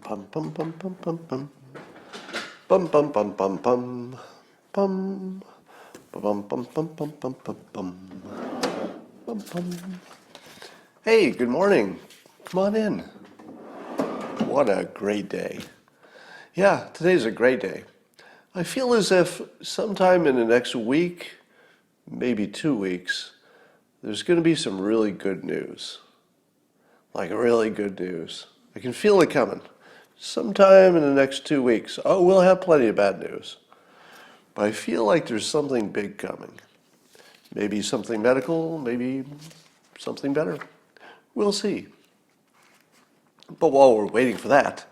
Pum pum pum pum pum pum. Bum bum bum bum bum. Bum. Bum bum bum bum bum bum bum. Bum bum. Hey, good morning. Come on in. What a great day. Yeah, today's a great day. I feel as if sometime in the next week, maybe 2 weeks, there's going to be some really good news. Like really good news. I can feel it coming. Sometime in the next 2 weeks. Oh, we'll have plenty of bad news. But I feel like there's something big coming. Maybe something medical, maybe something better. We'll see. But while we're waiting for that,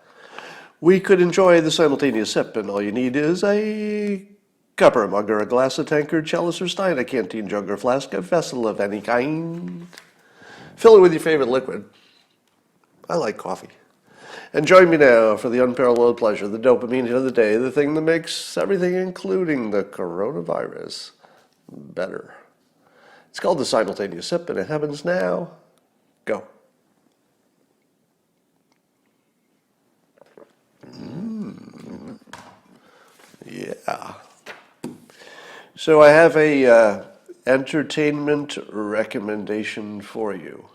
we could enjoy the simultaneous sip, and all you need is a cup or a mug or a glass, a tankard, chalice or stein, a canteen, jug or flask, a vessel of any kind. Fill it with your favorite liquid. I like coffee. And join me now for the unparalleled pleasure, the dopamine hit of the day, the thing that makes everything, including the coronavirus, better. It's called the simultaneous sip, and it happens now. Go. Yeah. So I have a entertainment recommendation for you.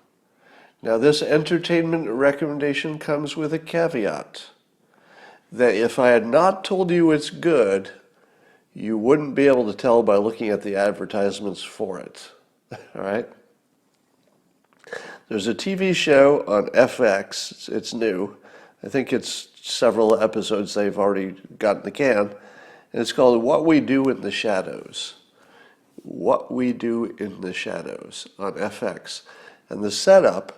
Now, this entertainment recommendation comes with a caveat that if I had not told you it's good, you wouldn't be able to tell by looking at the advertisements for it. All right? There's a TV show on FX. It's new. I think it's several episodes they've already got in the can. And it's called What We Do in the Shadows. What We Do in the Shadows on FX. And the setup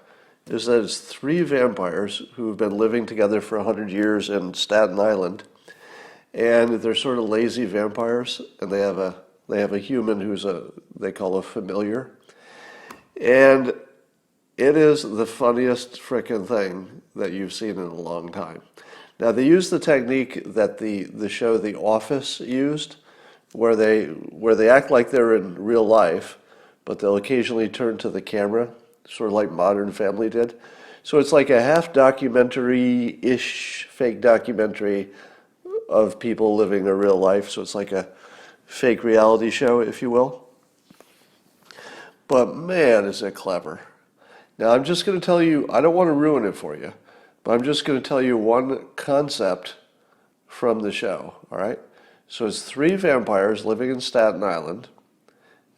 is that it's three vampires who have been living together for 100 years in Staten Island. And they're sort of lazy vampires. And they have a human who's they call a familiar. And it is the funniest frickin' thing that you've seen in a long time. Now, they use the technique that the show The Office used, where they act like they're in real life, but they'll occasionally turn to the camera, sort of like Modern Family did. So it's like a half documentary-ish, fake documentary of people living a real life. So it's like a fake reality show, if you will. But man, is it clever. Now, I'm just going to tell you, I don't want to ruin it for you, but I'm just going to tell you one concept from the show, all right? So it's three vampires living in Staten Island,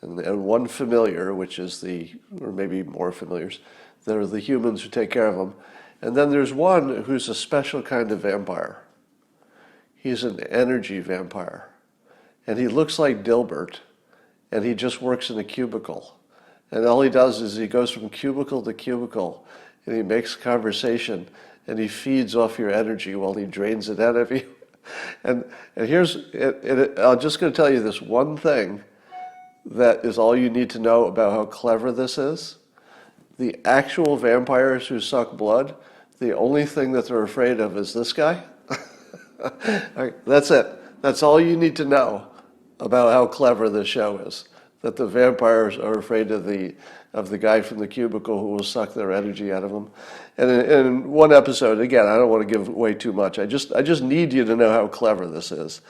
and one familiar, which is or maybe more familiars, that are the humans who take care of them. And then there's one who's a special kind of vampire. He's an energy vampire. And he looks like Dilbert, and he just works in a cubicle. And all he does is he goes from cubicle to cubicle, and he makes conversation, and he feeds off your energy while he drains it out of you. And here's, I'm just going to tell you this one thing that is all you need to know about how clever this is. The actual vampires who suck blood, the only thing that they're afraid of is this guy. That's it. That's all you need to know about how clever this show is. That the vampires are afraid of the guy from the cubicle who will suck their energy out of them. And in one episode, again, I don't want to give away too much. I just need you to know how clever this is.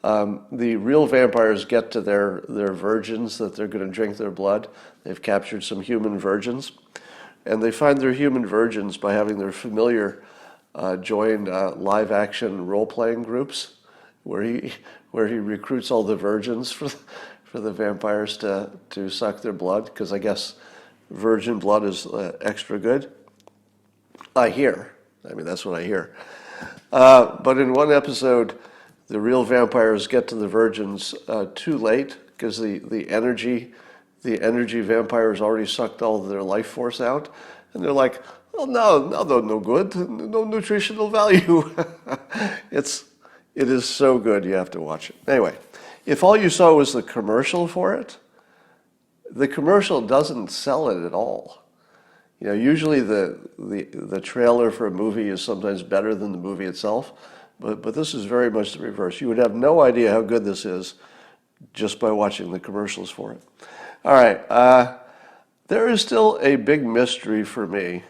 The real vampires get to their virgins that they're going to drink their blood. They've captured some human virgins. And they find their human virgins by having their familiar join live-action role-playing groups where he recruits all the virgins for the vampires to suck their blood, because I guess virgin blood is extra good. I mean, that's what I hear. But in one episode, the real vampires get to the virgins too late, because the energy vampires already sucked all of their life force out. And they're like, oh, no, they're no good, no nutritional value. It is so good, you have to watch it. Anyway, if all you saw was the commercial for it, the commercial doesn't sell it at all. You know, usually the trailer for a movie is sometimes better than the movie itself, but this is very much the reverse. You would have no idea how good this is just by watching the commercials for it. All right, there is still a big mystery for me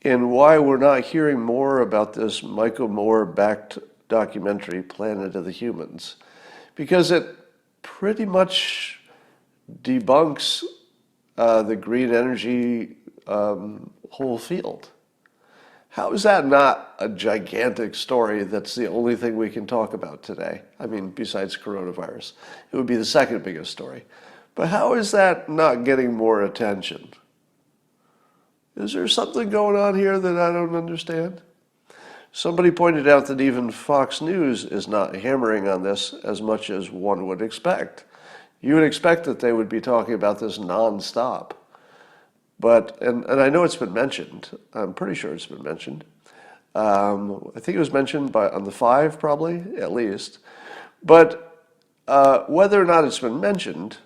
in why we're not hearing more about this Michael Moore-backed documentary, Planet of the Humans, because it pretty much debunks the green energy whole field. How is that not a gigantic story that's the only thing we can talk about today? I mean, besides coronavirus. It would be the second biggest story. But how is that not getting more attention? Is there something going on here that I don't understand? Somebody pointed out that even Fox News is not hammering on this as much as one would expect. You would expect that they would be talking about this nonstop. But, and I know it's been mentioned. I'm pretty sure it's been mentioned. I think it was mentioned on the 5, probably, at least. But whether or not it's been mentioned,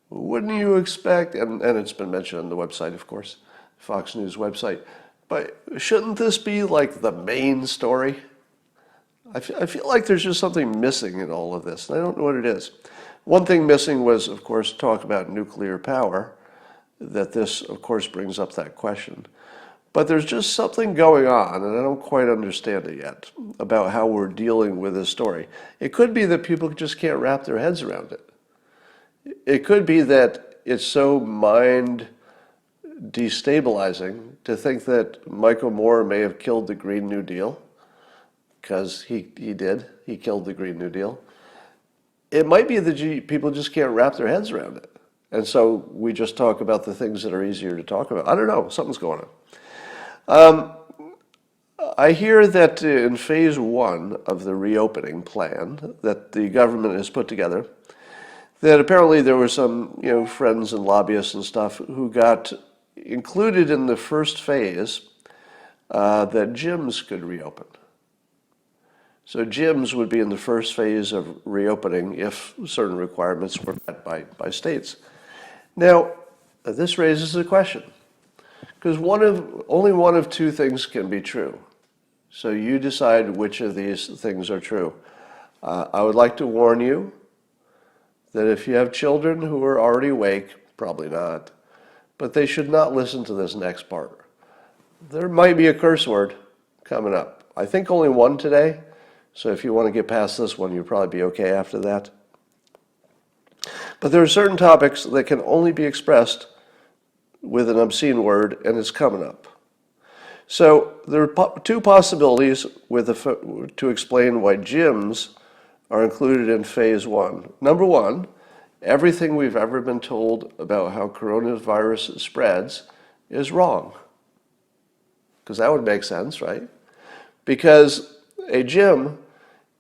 wouldn't you expect, and it's been mentioned on the website, of course, Fox News website, but shouldn't this be like the main story? I feel like there's just something missing in all of this, and I don't know what it is. One thing missing was, of course, talk about nuclear power, that this, of course, brings up that question. But there's just something going on, and I don't quite understand it yet, about how we're dealing with this story. It could be that people just can't wrap their heads around it. It could be that it's so mind destabilizing to think that Michael Moore may have killed the Green New Deal, because he did. He killed the Green New Deal. It might be that people just can't wrap their heads around it. And so we just talk about the things that are easier to talk about. I don't know. Something's going on. I hear that in phase 1 of the reopening plan that the government has put together, that apparently there were some, friends and lobbyists and stuff who got included in the first phase that gyms could reopen. So gyms would be in the first phase of reopening if certain requirements were met by states. Now, this raises a question, because only one of two things can be true. So you decide which of these things are true. I would like to warn you that if you have children who are already awake, probably not, but they should not listen to this next part. There might be a curse word coming up. I think only one today, so if you want to get past this one, you'll probably be okay after that. But there are certain topics that can only be expressed with an obscene word, and it's coming up. So there are two possibilities to explain why gyms are included in phase 1. Number 1, everything we've ever been told about how coronavirus spreads is wrong. Because that would make sense, right? Because a gym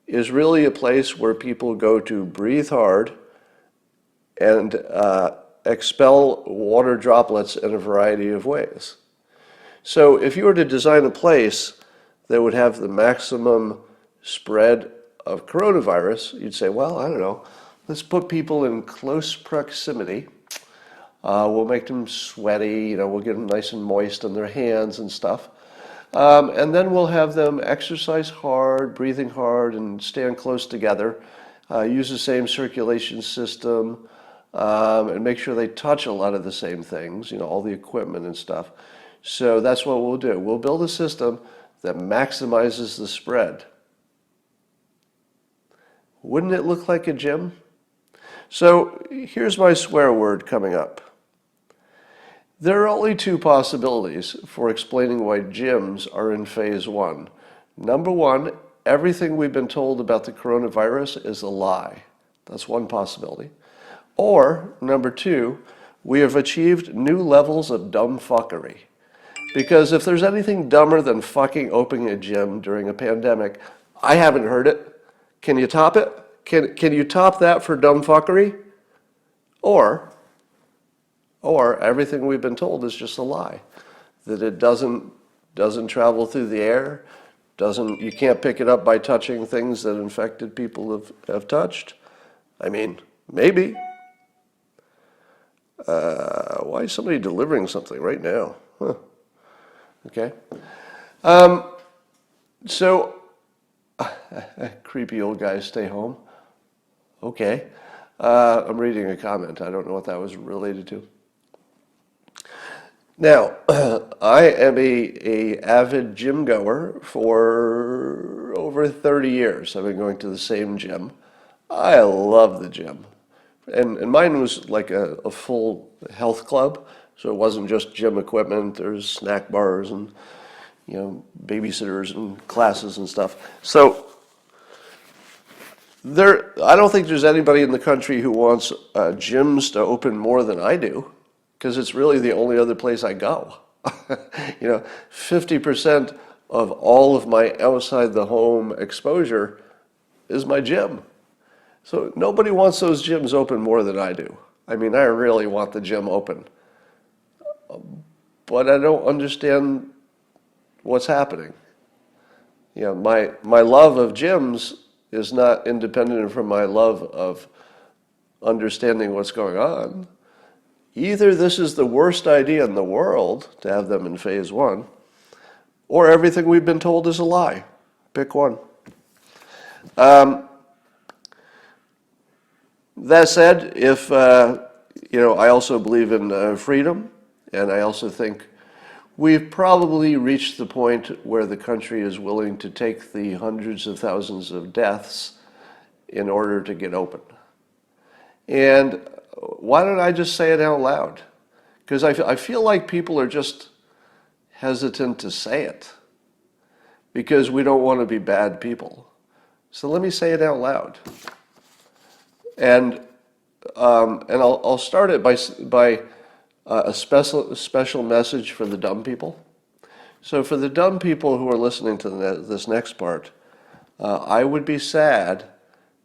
is really a place where people go to breathe hard and expel water droplets in a variety of ways. So if you were to design a place that would have the maximum spread of coronavirus, you'd say, well, I don't know, let's put people in close proximity. We'll make them sweaty, we'll get them nice and moist on their hands and stuff. And then we'll have them exercise hard, breathing hard, and stand close together. Use the same circulation system, and make sure they touch a lot of the same things, all the equipment and stuff. So that's what we'll do. We'll build a system that maximizes the spread. Wouldn't it look like a gym? So here's my swear word coming up. There are only two possibilities for explaining why gyms are in phase 1. Number 1, everything we've been told about the coronavirus is a lie. That's one possibility. Or, number 2, we have achieved new levels of dumb fuckery. Because if there's anything dumber than fucking opening a gym during a pandemic, I haven't heard it. Can you top it? Can you top that for dumb fuckery? Or everything we've been told is just a lie. That it doesn't travel through the air, you can't pick it up by touching things that infected people have touched. I mean, maybe. Why is somebody delivering something right now? Huh. Okay. So, creepy old guys stay home. Okay. I'm reading a comment. I don't know what that was related to. Now, I am a avid gym goer for over 30 years. I've been going to the same gym. I love the gym. And mine was like a full health club, so it wasn't just gym equipment. There's snack bars and, babysitters and classes and stuff. So I don't think there's anybody in the country who wants gyms to open more than I do, because it's really the only other place I go. 50% of all of my outside the home exposure is my gym. So nobody wants those gyms open more than I do. I mean, I really want the gym open, but I don't understand what's happening. My love of gyms is not independent from my love of understanding what's going on. Either this is the worst idea in the world to have them in phase one, or everything we've been told is a lie. Pick one. That said, if I also believe in freedom, and I also think we've probably reached the point where the country is willing to take the hundreds of thousands of deaths in order to get open. And why don't I just say it out loud? Because I feel like people are just hesitant to say it because we don't want to be bad people. So let me say it out loud. And I'll start it by a special message for the dumb people. So for the dumb people who are listening to this next part, I would be sad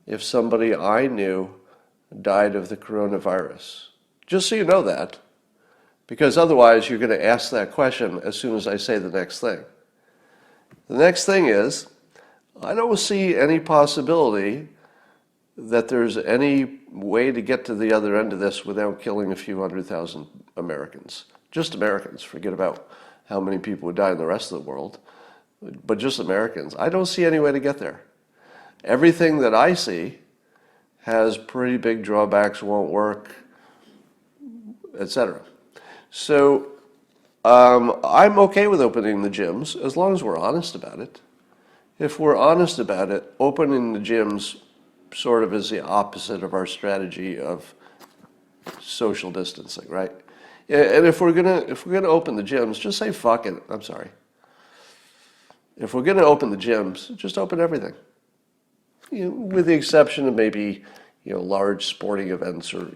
if somebody I knew died of the coronavirus. Just so you know that, because otherwise you're going to ask that question as soon as I say the next thing. The next thing is, I don't see any possibility that there's any way to get to the other end of this without killing a few 100,000 Americans. Just Americans. Forget about how many people would die in the rest of the world. But just Americans. I don't see any way to get there. Everything that I see has pretty big drawbacks, won't work, etc. So I'm okay with opening the gyms as long as we're honest about it. If we're honest about it, opening the gyms sort of is the opposite of our strategy of social distancing, right? And if we're gonna open the gyms, just say fuck it. I'm sorry. If we're gonna open the gyms, just open everything. With the exception of maybe large sporting events, or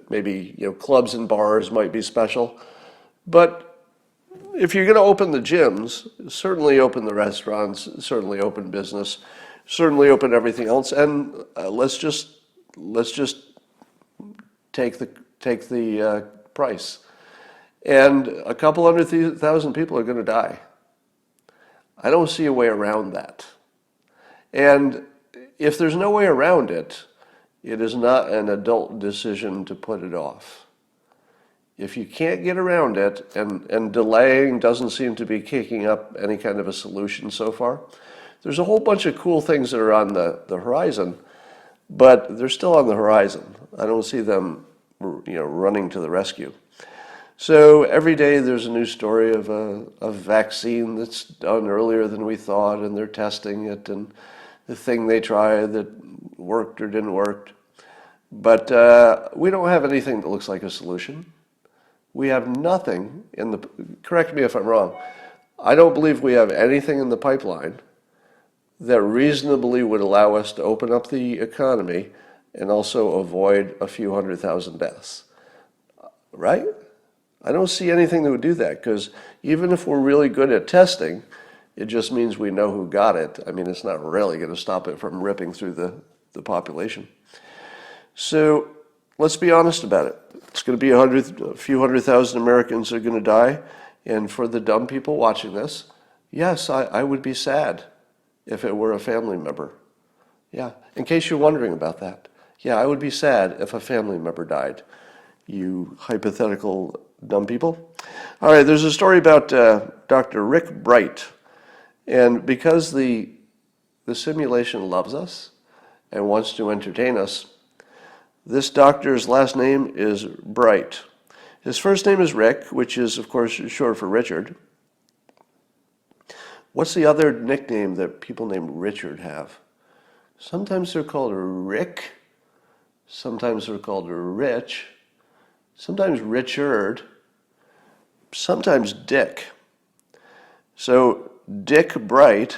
maybe clubs and bars might be special. But if you're gonna open the gyms, certainly open the restaurants, certainly open business, certainly open everything else, and let's just take the price. And a couple 100,000 people are going to die. I don't see a way around that. And if there's no way around it, it is not an adult decision to put it off. If you can't get around it, and delaying doesn't seem to be kicking up any kind of a solution so far, there's a whole bunch of cool things that are on the horizon, but they're still on the horizon. I don't see them running to the rescue. So every day there's a new story of a vaccine that's done earlier than we thought, and they're testing it, and the thing they tried that worked or didn't work. But we don't have anything that looks like a solution. We have nothing correct me if I'm wrong, I don't believe we have anything in the pipeline that reasonably would allow us to open up the economy and also avoid a few 100,000 deaths, right? I don't see anything that would do that, because even if we're really good at testing, it just means we know who got it. I mean, it's not really going to stop it from ripping through the population. So let's be honest about it. It's going to be a few 100,000 Americans are going to die. And for the dumb people watching this, yes, I would be sad if it were a family member. Yeah, in case you're wondering about that. Yeah, I would be sad if a family member died. You hypothetical dumb people. All right, there's a story about Dr. Rick Bright. And because the simulation loves us and wants to entertain us, this doctor's last name is Bright. His first name is Rick, which is, of course, short for Richard. What's the other nickname that people named Richard have? Sometimes they're called Rick. Sometimes they're called Rich. Sometimes Richard. Sometimes Dick. So Dick Bright,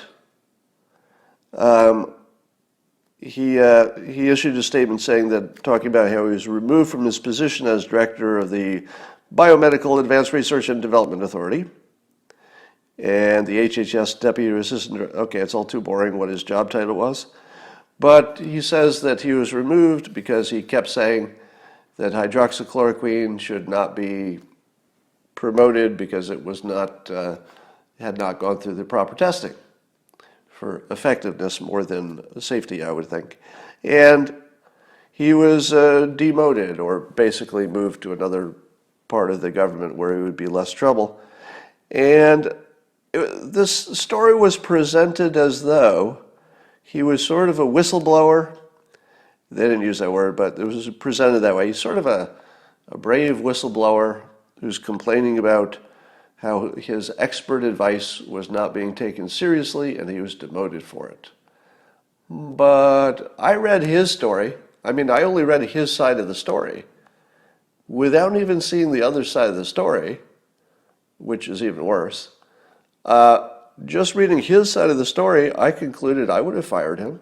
he issued a statement saying that, talking about how he was removed from his position as director of the Biomedical Advanced Research and Development Authority and the HHS Deputy Assistant. Okay, it's all too boring what his job title was. But he says that he was removed because he kept saying that hydroxychloroquine should not be promoted because it was not had not gone through the proper testing for effectiveness more than safety, I would think. And he was demoted, or basically moved to another part of the government where he would be less trouble. And this story was presented as though he was sort of a whistleblower. They didn't use that word, but it was presented that way. He's sort of a brave whistleblower who's complaining about how his expert advice was not being taken seriously and he was demoted for it. But I read his story. I mean, I only read his side of the story without even seeing the other side of the story, which is even worse. Just reading his side of the story, I concluded I would have fired him.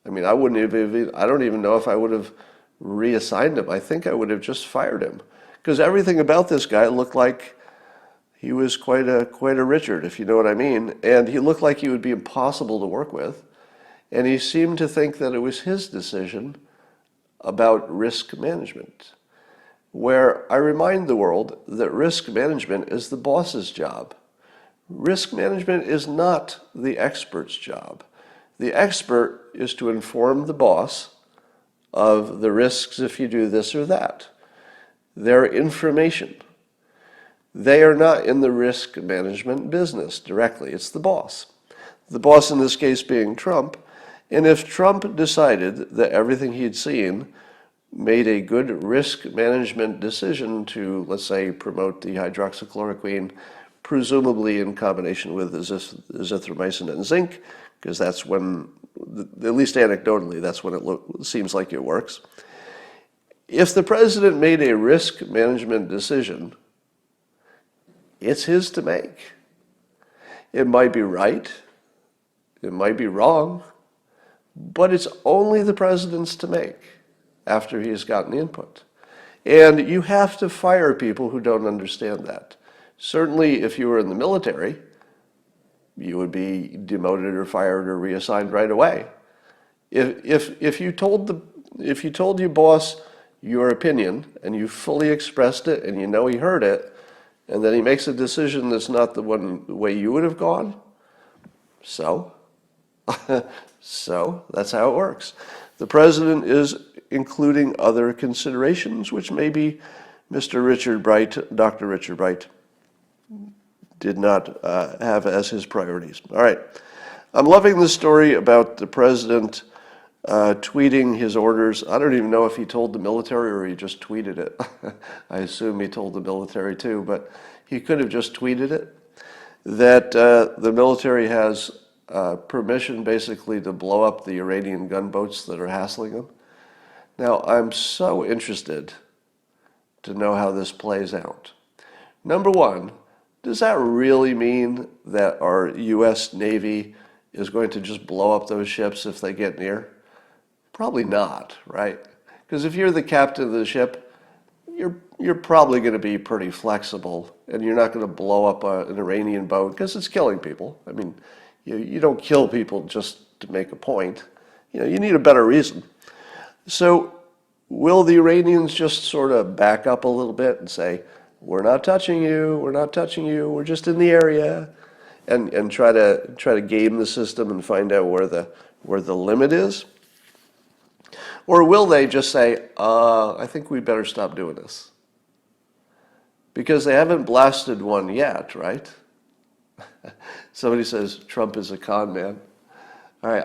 I mean, I don't even know if I would have reassigned him. I think I would have just fired him, because everything about this guy looked like he was quite a Richard, if you know what I mean. And he looked like he would be impossible to work with. And he seemed to think that it was his decision about risk management, where I remind the world that risk management is the boss's job. Risk management is not the expert's job. The expert is to inform the boss of the risks if you do this or that. They're information. They are not in the risk management business directly. It's the boss. The boss in this case being Trump. And if Trump decided that everything he'd seen made a good risk management decision to, let's say, promote the hydroxychloroquine, presumably in combination with azithromycin and zinc, because that's when, at least anecdotally, that's when it seems like it works. If the president made a risk management decision, it's his to make. It might be right, it might be wrong, but it's only the president's to make after he's gotten input. And you have to fire people who don't understand that. Certainly, if you were in the military, you would be demoted or fired or reassigned right away. If you told your boss your opinion and you fully expressed it and you know he heard it, and then he makes a decision that's not the way you would have gone, so that's how it works. The president is including other considerations, which maybe Mr. Richard Bright, Dr. Richard Bright, did not have as his priorities. All right. I'm loving the story about the president tweeting his orders. I don't even know if he told the military or he just tweeted it. I assume he told the military too, but he could have just tweeted it, that the military has permission basically to blow up the Iranian gunboats that are hassling them. Now, I'm so interested to know how this plays out. Number one, does that really mean that our U.S. Navy is going to just blow up those ships if they get near? Probably not, right? Because if you're the captain of the ship, you're probably going to be pretty flexible, and you're not going to blow up an Iranian boat because it's killing people. I mean, you don't kill people just to make a point. You need a better reason. So will the Iranians just sort of back up a little bit and say, we're not touching you, we're just in the area, and try to game the system and find out where the limit is? Or will they just say, I think we better stop doing this? Because they haven't blasted one yet, right? Somebody says Trump is a con man. All right,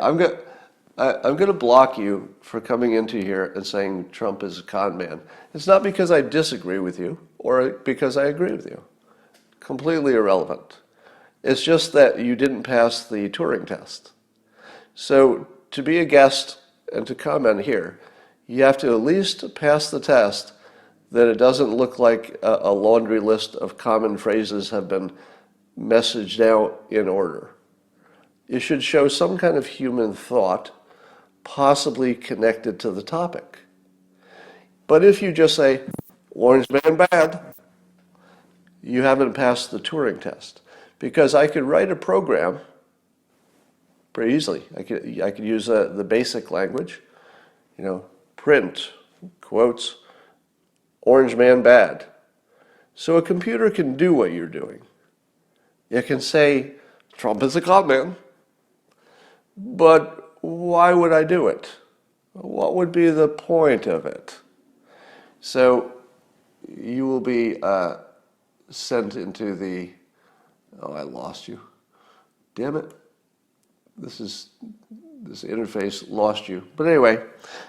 I'm going to block you for coming into here and saying Trump is a con man. It's not because I disagree with you or because I agree with you. Completely irrelevant. It's just that you didn't pass the Turing test. So to be a guest and to comment here, you have to at least pass the test that it doesn't look like a laundry list of common phrases have been messaged out in order. You should show some kind of human thought, possibly connected to the topic. But if you just say, orange man bad, you haven't passed the Turing test. Because I could write a program pretty easily. I could use the basic language, print, quotes, orange man bad. So a computer can do what you're doing. It can say, Trump is a con man. But why would I do it? What would be the point of it? So you will be sent into the... Oh, I lost you. Damn it. This interface lost you. But anyway,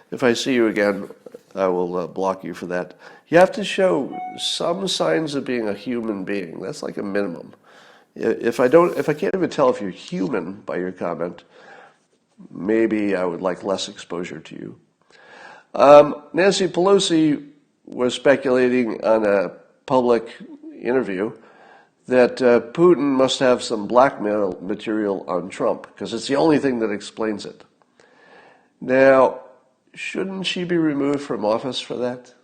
if I see you again, I will block you for that. You have to show some signs of being a human being. That's like a minimum. If I can't even tell if you're human by your comment, maybe I would like less exposure to you. Nancy Pelosi was speculating on a public interview that Putin must have some blackmail material on Trump, because it's the only thing that explains it. Now, shouldn't she be removed from office for that?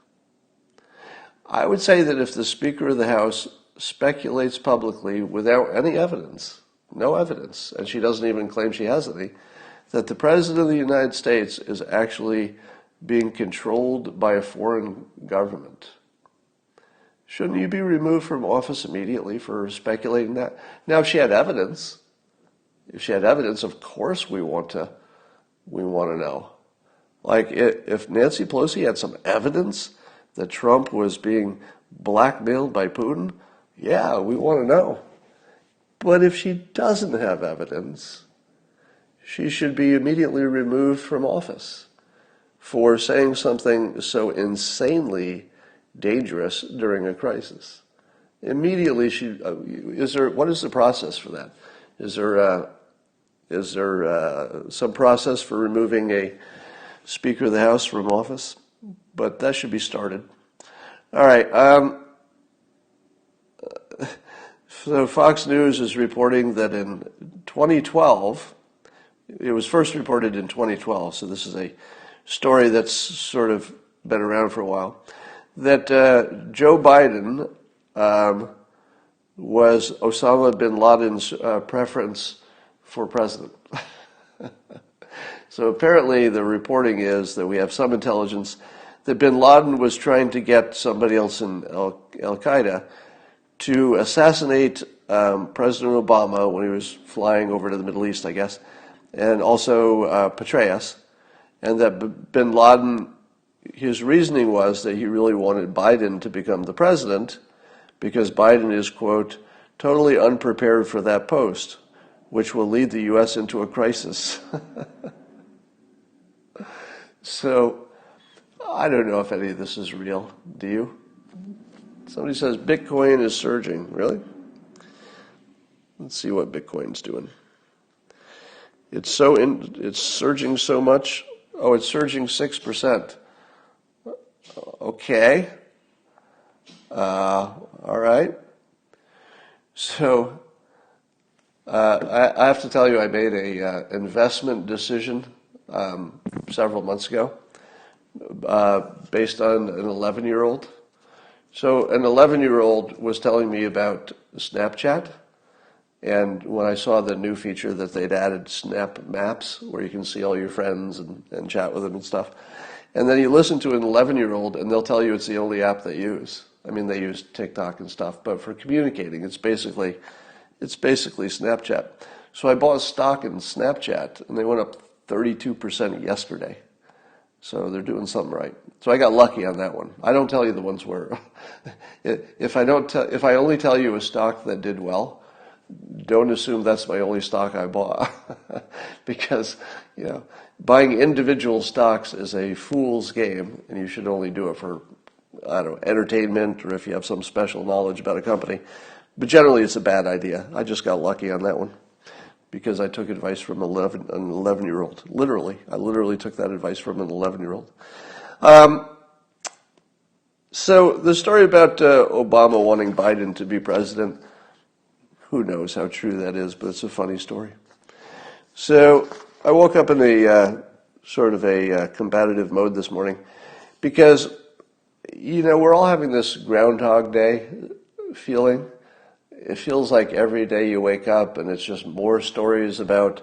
I would say that if the Speaker of the House speculates publicly without any evidence, no evidence, and she doesn't even claim she has any, that the President of the United States is actually being controlled by a foreign government, shouldn't you be removed from office immediately for speculating that? Now, if she had evidence, of course we want to know. Like if Nancy Pelosi had some evidence that Trump was being blackmailed by Putin, yeah, we want to know. But if she doesn't have evidence, she should be immediately removed from office for saying something so insanely dangerous during a crisis. Immediately, what is the process for that? Is there some process for removing a Speaker of the House from office? But that should be started. All right. So Fox News is reporting that in 2012, it was first reported in 2012, so this is a story that's sort of been around for a while, that Joe Biden was Osama bin Laden's preference for president. So apparently the reporting is that we have some intelligence that bin Laden was trying to get somebody else in Al-Qaeda to assassinate President Obama when he was flying over to the Middle East, I guess, and also Petraeus, and that bin Laden, his reasoning was that he really wanted Biden to become the president because Biden is, quote, totally unprepared for that post, which will lead the U.S. into a crisis. So, I don't know if any of this is real. Do you? Somebody says Bitcoin is surging. Really? Let's see what Bitcoin's doing. It's surging so much. Oh, it's surging 6%. Okay. All right. So, I have to tell you, I made a investment decision several months ago based on an 11-year-old. So an 11-year-old was telling me about Snapchat, and when I saw the new feature that they'd added Snap Maps, where you can see all your friends and chat with them and stuff, and then you listen to an 11-year-old and they'll tell you it's the only app they use. I mean, they use TikTok and stuff, but for communicating, it's basically Snapchat. So I bought stock in Snapchat, and they went up 32% yesterday. So they're doing something right. So I got lucky on that one. I don't tell you the ones where, if I only tell you a stock that did well, don't assume that's my only stock I bought. because, buying individual stocks is a fool's game, and you should only do it for, I don't know, entertainment or if you have some special knowledge about a company. But generally, it's a bad idea. I just got lucky on that one because I took advice from an 11-year-old. I literally took that advice from an 11-year-old. So the story about Obama wanting Biden to be president, who knows how true that is, but it's a funny story. So I woke up in a sort of a combative mode this morning because, we're all having this Groundhog Day feeling. It feels like every day you wake up and it's just more stories about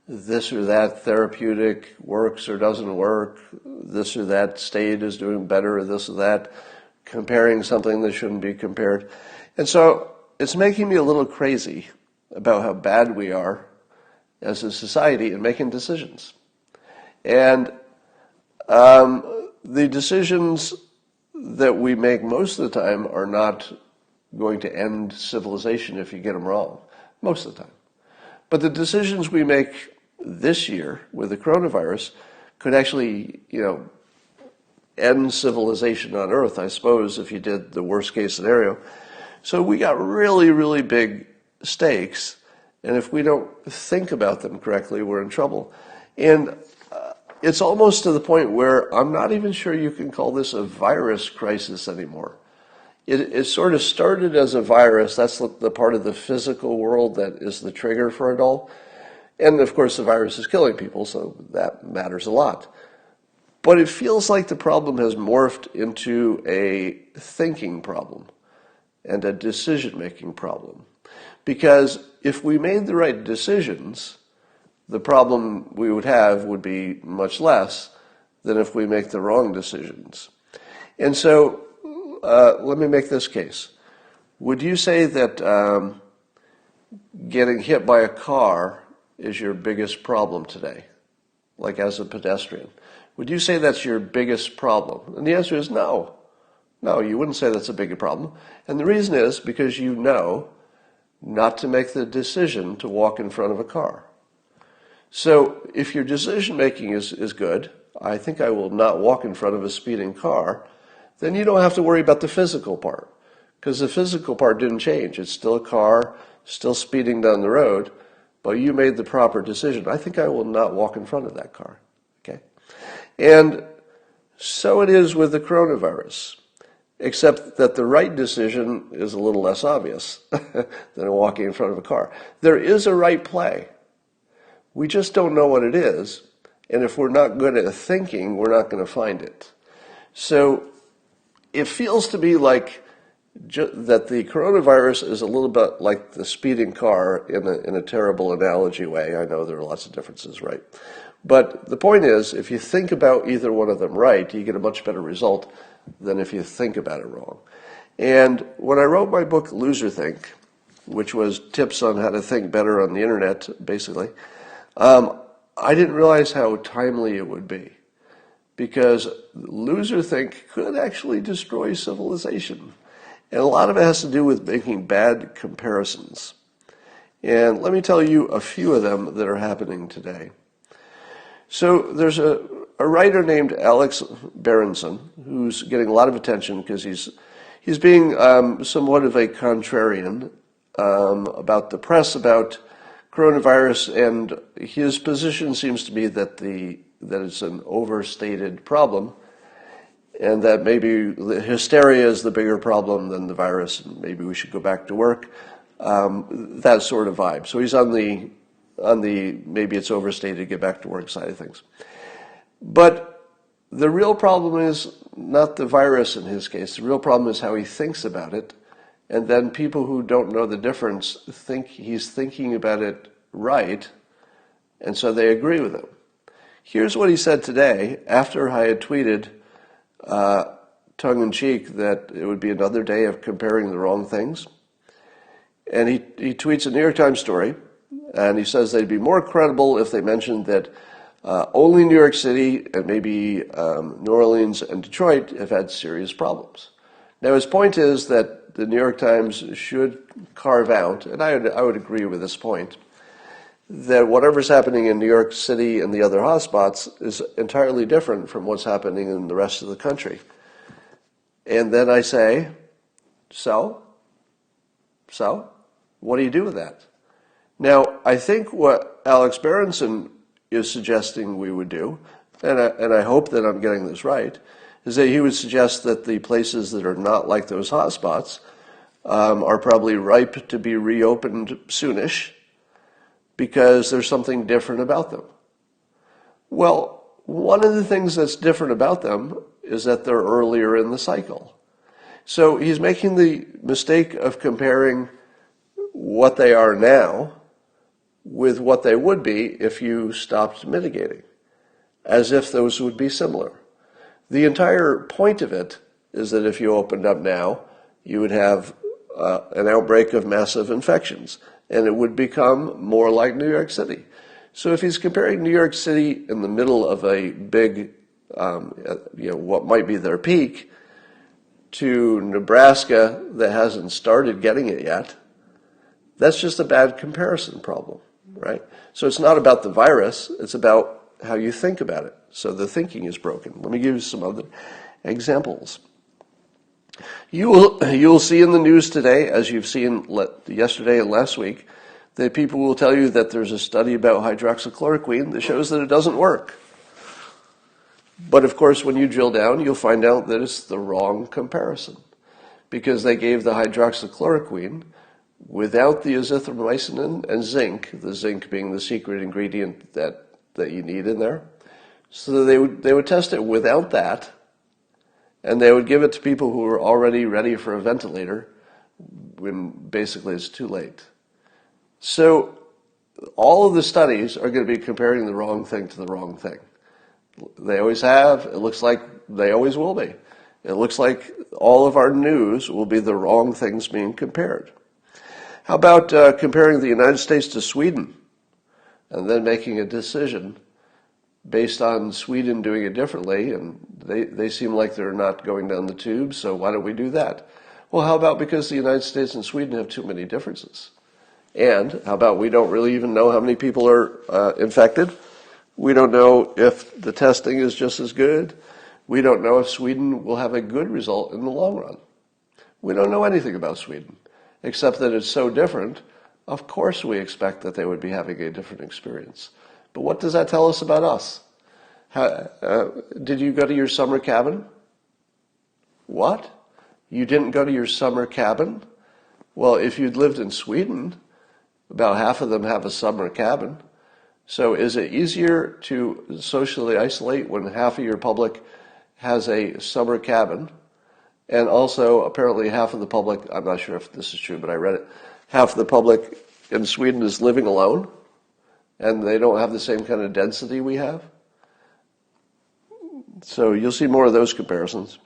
this or that therapeutic works or doesn't work, this or that state is doing better or this or that, comparing something that shouldn't be compared. And so it's making me a little crazy about how bad we are as a society in making decisions. And the decisions that we make most of the time are not going to end civilization if you get them wrong, most of the time. But the decisions we make this year with the coronavirus could actually, end civilization on Earth, I suppose, if you did the worst case scenario. So we got really, really big stakes, and if we don't think about them correctly, we're in trouble. And it's almost to the point where I'm not even sure you can call this a virus crisis anymore. It sort of started as a virus. That's the part of the physical world that is the trigger for it all. And of course, the virus is killing people, so that matters a lot. But it feels like the problem has morphed into a thinking problem and a decision-making problem. Because if we made the right decisions, the problem we would have would be much less than if we make the wrong decisions. And so, let me make this case. Would you say that getting hit by a car is your biggest problem today, like as a pedestrian? Would you say that's your biggest problem? And the answer is no. No, you wouldn't say that's a big problem. And the reason is because you know not to make the decision to walk in front of a car. So if your decision making is good, I think I will not walk in front of a speeding car, then you don't have to worry about the physical part, because the physical part didn't change. It's still a car, still speeding down the road, but you made the proper decision. I think I will not walk in front of that car. Okay? And so it is with the coronavirus, except that the right decision is a little less obvious than walking in front of a car. There is a right play. We just don't know what it is, and if we're not good at thinking, we're not going to find it. So it feels to me like that the coronavirus is a little bit like the speeding car in a terrible analogy way. I know there are lots of differences, right? But the point is, if you think about either one of them right, you get a much better result than if you think about it wrong. And when I wrote my book, Loser Think, which was tips on how to think better on the internet, basically, I didn't realize how timely it would be. Because loser think could actually destroy civilization. And a lot of it has to do with making bad comparisons. And let me tell you a few of them that are happening today. So there's a writer named Alex Berenson who's getting a lot of attention because he's being somewhat of a contrarian about the press about coronavirus, and his position seems to be that it's an overstated problem, and that maybe the hysteria is the bigger problem than the virus, and maybe we should go back to work. That sort of vibe. So he's on the maybe it's overstated to get back to work side of things. But the real problem is not the virus in his case. The real problem is how he thinks about it. And then people who don't know the difference think he's thinking about it right, and so they agree with him. Here's what he said today after I had tweeted, tongue-in-cheek, that it would be another day of comparing the wrong things. And he tweets a New York Times story, and he says they'd be more credible if they mentioned that only New York City and maybe New Orleans and Detroit have had serious problems. Now his point is that the New York Times should carve out, and I would agree with this point, that whatever's happening in New York City and the other hotspots is entirely different from what's happening in the rest of the country. And then I say, so, what do you do with that? Now, I think what Alex Berenson is suggesting we would do, and I hope that I'm getting this right, is that he would suggest that the places that are not like those hotspots are probably ripe to be reopened soonish because there's something different about them. Well, one of the things that's different about them is that they're earlier in the cycle. So he's making the mistake of comparing what they are now with what they would be if you stopped mitigating, as if those would be similar. The entire point of it is that if you opened up now, you would have an outbreak of massive infections, and it would become more like New York City. So if he's comparing New York City in the middle of a big, what might be their peak, to Nebraska that hasn't started getting it yet, that's just a bad comparison problem, right? So it's not about the virus, it's about how you think about it. So the thinking is broken. Let me give you some other examples. You'll see in the news today, as you've seen yesterday and last week, that people will tell you that there's a study about hydroxychloroquine that shows that it doesn't work. But of course, when you drill down, you'll find out that it's the wrong comparison, because they gave the hydroxychloroquine without the azithromycin and zinc, the zinc being the secret ingredient that you need in there. So they would test it without that, and they would give it to people who were already ready for a ventilator when basically it's too late. So all of the studies are going to be comparing the wrong thing to the wrong thing. They always have. It looks like they always will be. It looks like all of our news will be the wrong things being compared. How about comparing the United States to Sweden and then making a decision based on Sweden doing it differently, and they seem like they're not going down the tube, so why don't we do that? Well, how about because the United States and Sweden have too many differences? And how about we don't really even know how many people are infected? We don't know if the testing is just as good. We don't know if Sweden will have a good result in the long run. We don't know anything about Sweden, except that it's so different. Of course we expect that they would be having a different experience. But what does that tell us about us? Did you go to your summer cabin? What? You didn't go to your summer cabin? Well, if you'd lived in Sweden, about half of them have a summer cabin. So is it easier to socially isolate when half of your public has a summer cabin? And also, apparently half of the public, I'm not sure if this is true, but I read it, half of the public in Sweden is living alone, and they don't have the same kind of density we have. So you'll see more of those comparisons.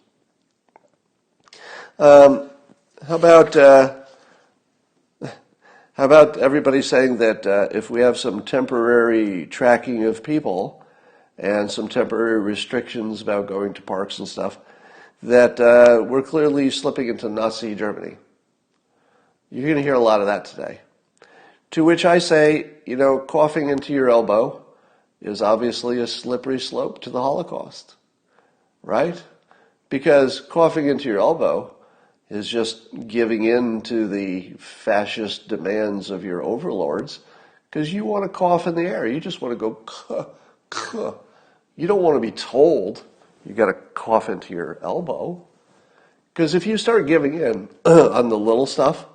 How about everybody saying that if we have some temporary tracking of people and some temporary restrictions about going to parks and stuff, that we're clearly slipping into Nazi Germany? You're going to hear a lot of that today. To which I say, coughing into your elbow is obviously a slippery slope to the Holocaust, right? Because coughing into your elbow is just giving in to the fascist demands of your overlords, because you want to cough in the air. You just want to go, kuh, kuh. You don't want to be told you got to cough into your elbow. Because if you start giving in on the little stuff,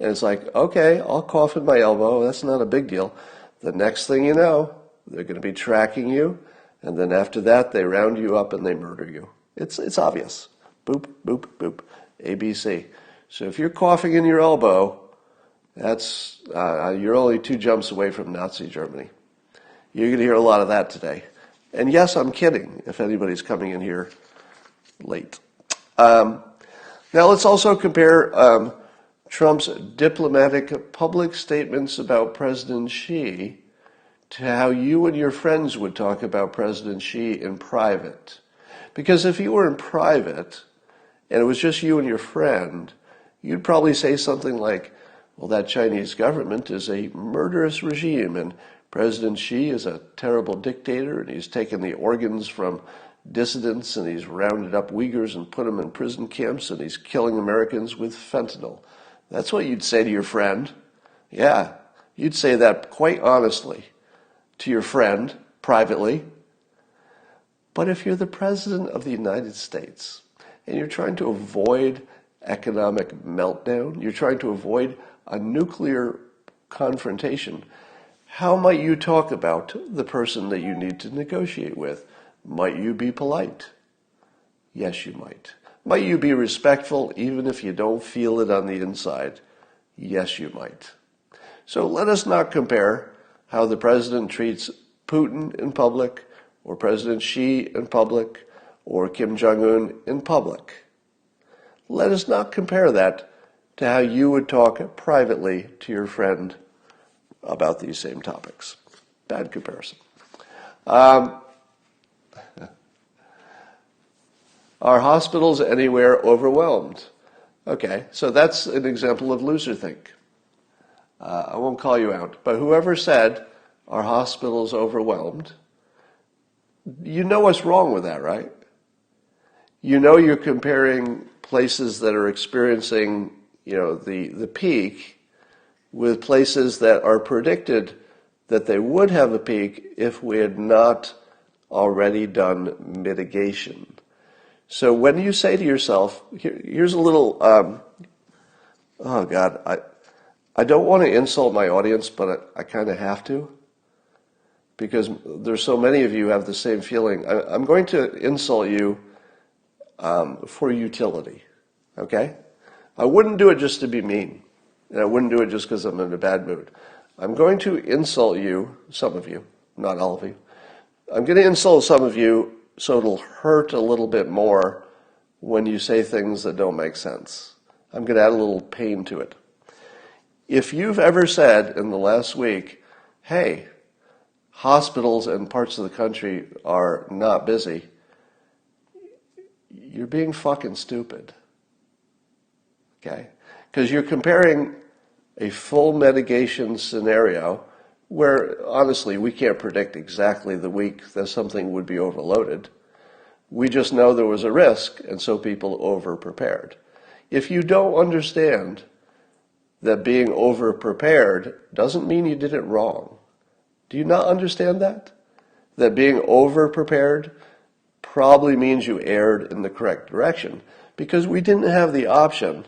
and it's like, okay, I'll cough in my elbow, that's not a big deal. The next thing you know, they're going to be tracking you, and then after that, they round you up and they murder you. It's obvious. Boop, boop, boop. ABC. So if you're coughing in your elbow, that's you're only 2 jumps away from Nazi Germany. You're going to hear a lot of that today. And yes, I'm kidding if anybody's coming in here late. Now let's also compare Trump's diplomatic public statements about President Xi to how you and your friends would talk about President Xi in private. Because if you were in private and it was just you and your friend, you'd probably say something like, Well, that Chinese government is a murderous regime, and President Xi is a terrible dictator, and he's taken the organs from dissidents, and he's rounded up Uyghurs and put them in prison camps, and he's killing Americans with fentanyl. That's what you'd say to your friend. Yeah, you'd say that quite honestly to your friend, privately. But if you're the President of the United States, and you're trying to avoid economic meltdown, you're trying to avoid a nuclear confrontation, how might you talk about the person that you need to negotiate with? Might you be polite? Yes, you might. Might you be respectful even if you don't feel it on the inside? Yes, you might. So let us not compare how the president treats Putin in public, or President Xi in public, or Kim Jong-un in public. Let us not compare that to how you would talk privately to your friend about these same topics. Bad comparison. Are hospitals anywhere overwhelmed? Okay, so that's an example of loserthink. I won't call you out, but whoever said, are hospitals overwhelmed? You know what's wrong with that, right? You know you're comparing places that are experiencing, the peak with places that are predicted that they would have a peak if we had not already done mitigation. So when you say to yourself, here's a little, oh God, I don't want to insult my audience, but I kind of have to, because there's so many of you who have the same feeling. I'm going to insult you for utility, okay? I wouldn't do it just to be mean, and I wouldn't do it just because I'm in a bad mood. I'm going to insult you, some of you, not all of you. I'm going to insult some of you so it'll hurt a little bit more when you say things that don't make sense. I'm going to add a little pain to it. If you've ever said in the last week, hey, hospitals in parts of the country are not busy, you're being fucking stupid. Okay? Because you're comparing a full mitigation scenario where, honestly, we can't predict exactly the week that something would be overloaded. We just know there was a risk, and so people over-prepared. If you don't understand that being over-prepared doesn't mean you did it wrong, do you not understand that? That being over-prepared probably means you erred in the correct direction, because we didn't have the option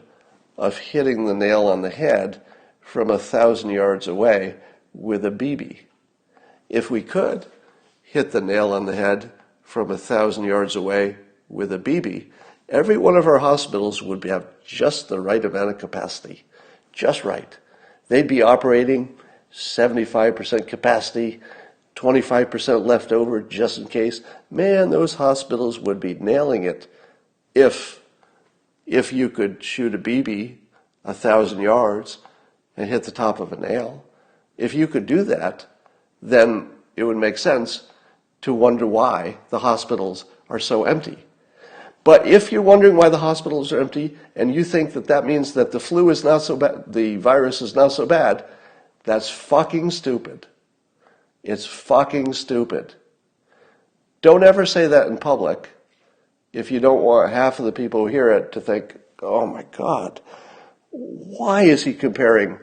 of hitting the nail on the head from 1,000 yards away with a BB. If we could hit the nail on the head from 1,000 yards away with a BB, every one of our hospitals would have just the right amount of capacity. Just right. They'd be operating 75% capacity, 25% left over just in case. Man, those hospitals would be nailing it if you could shoot a BB 1,000 yards and hit the top of a nail. If you could do that, then it would make sense to wonder why the hospitals are so empty. But if you're wondering why the hospitals are empty and you think that that means that the flu is not so bad, the virus is not so bad, that's fucking stupid. It's fucking stupid. Don't ever say that in public if you don't want half of the people who hear it to think, oh my God, why is he comparing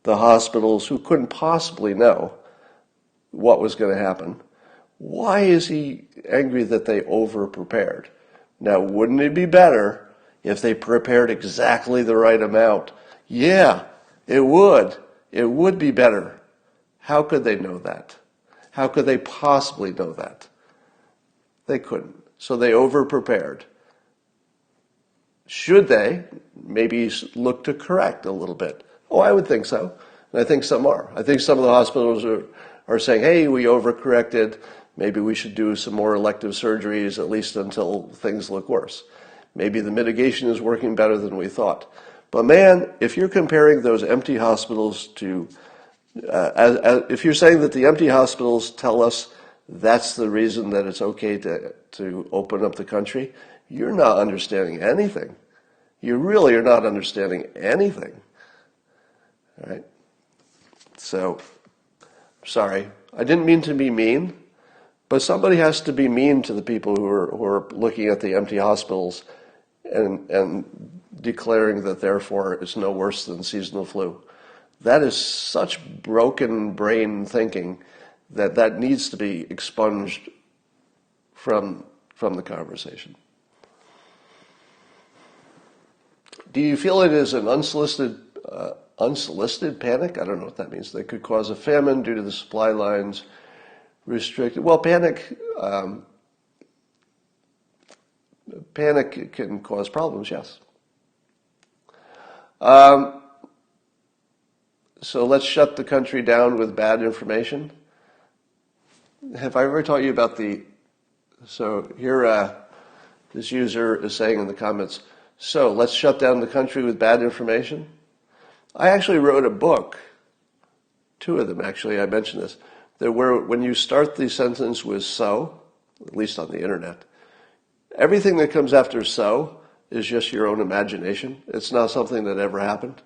the hospitals who couldn't possibly know what was going to happen? Why is he angry that they over-prepared? Now, wouldn't it be better if they prepared exactly the right amount? Yeah, it would. It would be better. How could they know that? How could they possibly know that? They couldn't. So they over-prepared. Should they maybe look to correct a little bit? Oh, I would think so. And I think some are. I think some of the hospitals are saying, hey, we overcorrected. Maybe we should do some more elective surgeries, at least until things look worse. Maybe the mitigation is working better than we thought. But man, if you're comparing those empty hospitals to, if you're saying that the empty hospitals tell us that's the reason that it's okay to open up the country, you're not understanding anything. You really are not understanding anything. All right. So, sorry, I didn't mean to be mean, but somebody has to be mean to the people who are looking at the empty hospitals and declaring that therefore it's no worse than seasonal flu. That is such broken brain thinking that needs to be expunged from the conversation. Do you feel it is an unsolicited panic? I don't know what that means. That could cause a famine due to the supply lines restricted. Well, panic can cause problems, yes. So let's shut the country down with bad information. Have I ever taught you about so here this user is saying in the comments, so let's shut down the country with bad information? I actually wrote a book, 2 of them actually, I mentioned this, that when you start the sentence with so, at least on the internet, everything that comes after so is just your own imagination. It's not something that ever happened.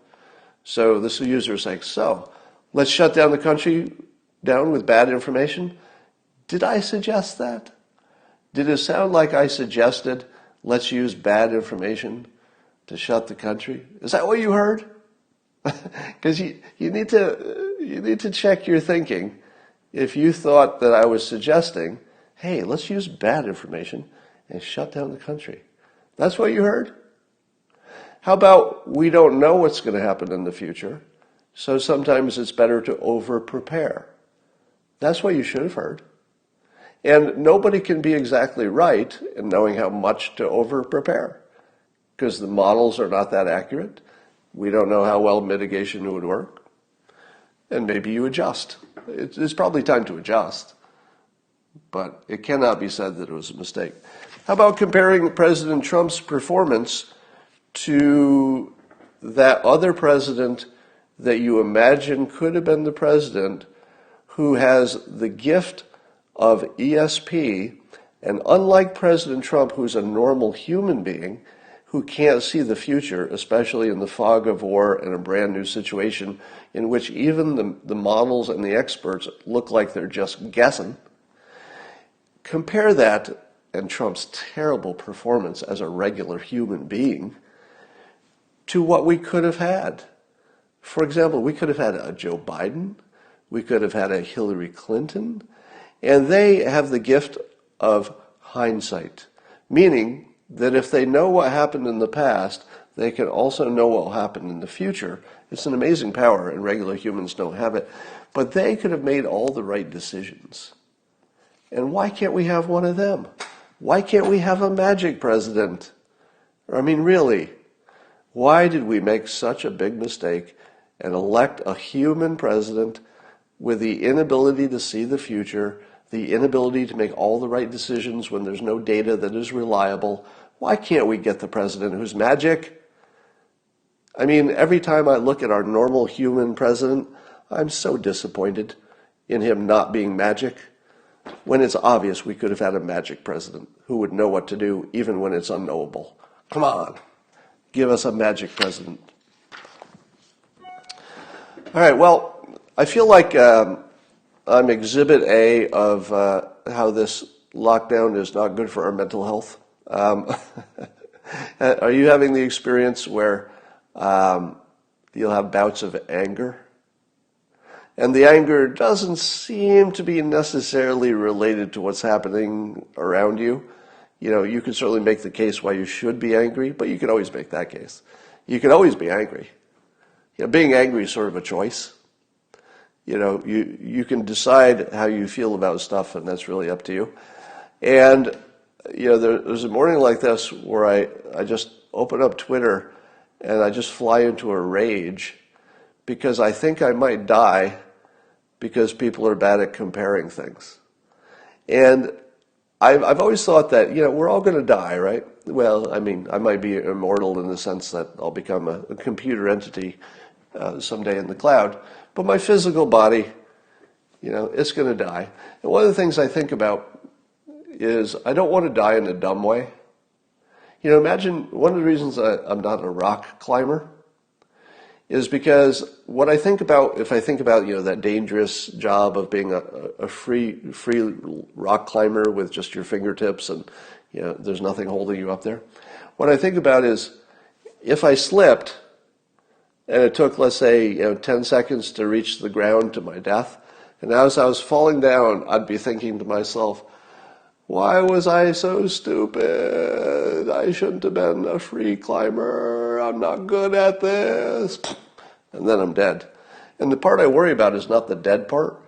So this user is saying, so let's shut down the country down with bad information? Did I suggest that? Did it sound like I suggested let's use bad information to shut the country? Is that what you heard? Because you need to check your thinking. If you thought that I was suggesting, hey, let's use bad information and shut down the country. That's what you heard? How about we don't know what's going to happen in the future, so sometimes it's better to over-prepare. That's what you should have heard. And nobody can be exactly right in knowing how much to over-prepare, because the models are not that accurate. We don't know how well mitigation would work. And maybe you adjust. It's probably time to adjust. But it cannot be said that it was a mistake. How about comparing President Trump's performance to that other president that you imagine could have been the president who has the gift of ESP, and unlike President Trump, who's a normal human being, who can't see the future, especially in the fog of war and a brand new situation in which even the models and the experts look like they're just guessing. Compare that and Trump's terrible performance as a regular human being to what we could have had. For example, we could have had a Joe Biden, we could have had a Hillary Clinton, and they have the gift of hindsight, meaning that if they know what happened in the past, they can also know what will happen in the future. It's an amazing power, and regular humans don't have it. But they could have made all the right decisions. And why can't we have one of them? Why can't we have a magic president? I mean, really, why did we make such a big mistake and elect a human president with the inability to see the future, the inability to make all the right decisions when there's no data that is reliable? Why can't we get the president who's magic? I mean, every time I look at our normal human president, I'm so disappointed in him not being magic, when it's obvious we could have had a magic president who would know what to do even when it's unknowable. Come on, give us a magic president. All right, well, I feel like I'm exhibit A of how this lockdown is not good for our mental health. Are you having the experience where you'll have bouts of anger? And the anger doesn't seem to be necessarily related to what's happening around you. You know, you can certainly make the case why you should be angry, but you can always make that case. You can always be angry. You know, being angry is sort of a choice. You know, you can decide how you feel about stuff, and that's really up to you. And, you know, there's a morning like this where I just open up Twitter and I just fly into a rage because I think I might die because people are bad at comparing things. And I've always thought that, you know, we're all going to die, right? Well, I mean, I might be immortal in the sense that I'll become a computer entity someday in the cloud. But my physical body, you know, it's going to die. And one of the things I think about is I don't want to die in a dumb way. You know, imagine one of the reasons I'm not a rock climber is because what I think about, if I think about, that dangerous job of being a free rock climber with just your fingertips and, there's nothing holding you up there. What I think about is if I slipped and it took, let's say, 10 seconds to reach the ground to my death, and as I was falling down, I'd be thinking to myself, why was I so stupid? I shouldn't have been a free climber. I'm not good at this. And then I'm dead. And the part I worry about is not the dead part.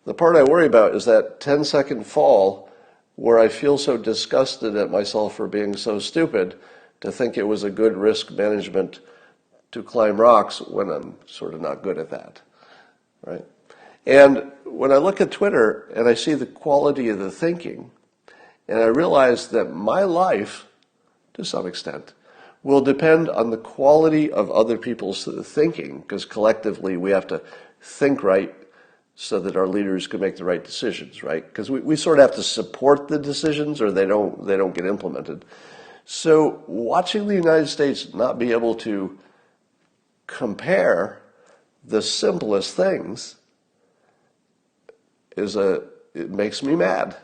The part I worry about is that 10-second fall where I feel so disgusted at myself for being so stupid to think it was a good risk management to climb rocks when I'm sort of not good at that, right? And when I look at Twitter and I see the quality of the thinking, and I realize that my life, to some extent, will depend on the quality of other people's thinking, because collectively we have to think right so that our leaders can make the right decisions, right? Because we sort of have to support the decisions or they don't get implemented. So watching the United States not be able to compare the simplest things it makes me mad.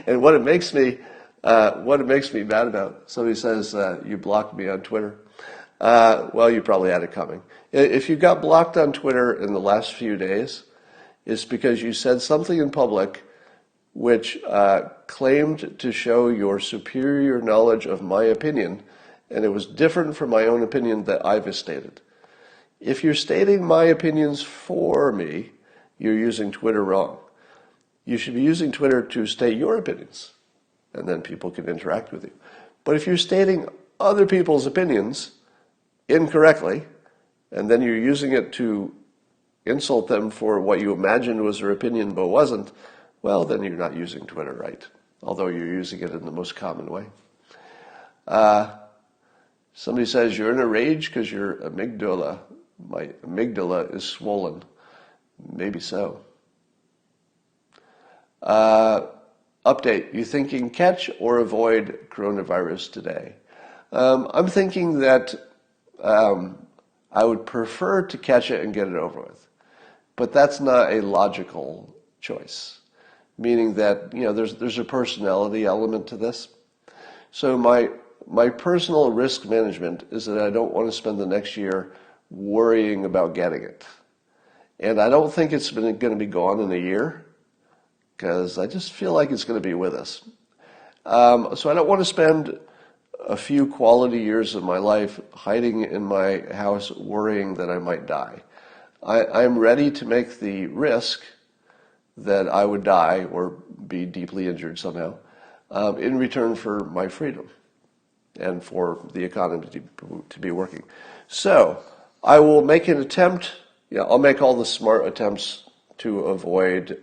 And what it makes me mad about, somebody says, you blocked me on Twitter. Well, you probably had it coming. If you got blocked on Twitter in the last few days, it's because you said something in public which claimed to show your superior knowledge of my opinion, and it was different from my own opinion that I've stated. If you're stating my opinions for me, you're using Twitter wrong. You should be using Twitter to state your opinions, and then people can interact with you. But if you're stating other people's opinions incorrectly, and then you're using it to insult them for what you imagined was their opinion but wasn't, well, then you're not using Twitter right, although you're using it in the most common way. Somebody says, you're in a rage because your amygdala, my amygdala is swollen. Maybe so. Update, you thinking catch or avoid coronavirus today? I'm thinking that I would prefer to catch it and get it over with. But that's not a logical choice, meaning that, there's a personality element to this. So my personal risk management is that I don't want to spend the next year worrying about getting it. And I don't think it's going to be gone in a year, because I just feel like it's going to be with us. So I don't want to spend a few quality years of my life hiding in my house worrying that I might die. I'm ready to make the risk that I would die or be deeply injured somehow in return for my freedom and for the economy to be working. So I will make an attempt. I'll make all the smart attempts to avoid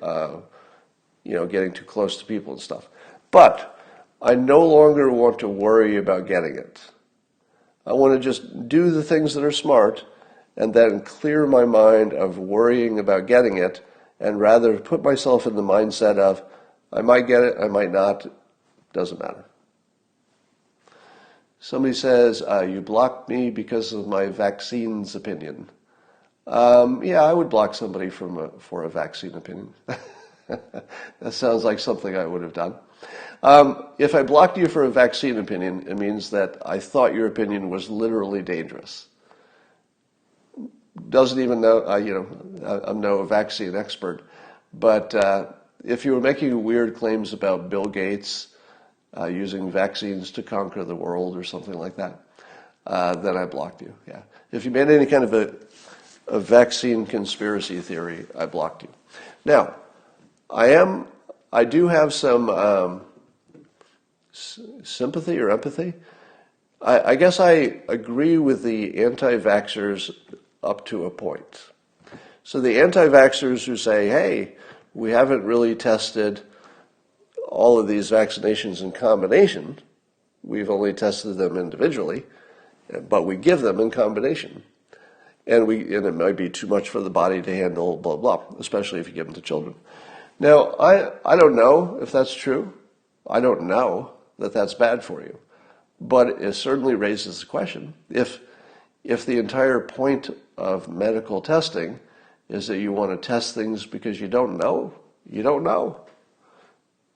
getting too close to people and stuff. But I no longer want to worry about getting it. I want to just do the things that are smart and then clear my mind of worrying about getting it, and rather put myself in the mindset of, I might get it, I might not, doesn't matter. Somebody says, you blocked me because of my vaccines opinion. Yeah, I would block somebody for a vaccine opinion. That sounds like something I would have done. If I blocked you for a vaccine opinion, it means that I thought your opinion was literally dangerous. Doesn't even know, I'm no vaccine expert, but if you were making weird claims about Bill Gates using vaccines to conquer the world or something like that, then I blocked you. Yeah. If you made any kind of a vaccine conspiracy theory, I blocked you. Now, I do have some sympathy or empathy. I guess I agree with the anti-vaxxers up to a point. So the anti-vaxxers who say, hey, we haven't really tested all of these vaccinations in combination. We've only tested them individually, but we give them in combination. And it might be too much for the body to handle, blah, blah, especially if you give them to children. Now, I don't know if that's true. I don't know that that's bad for you. But it certainly raises the question. If if the entire point of medical testing is that you want to test things because you don't know, you don't know.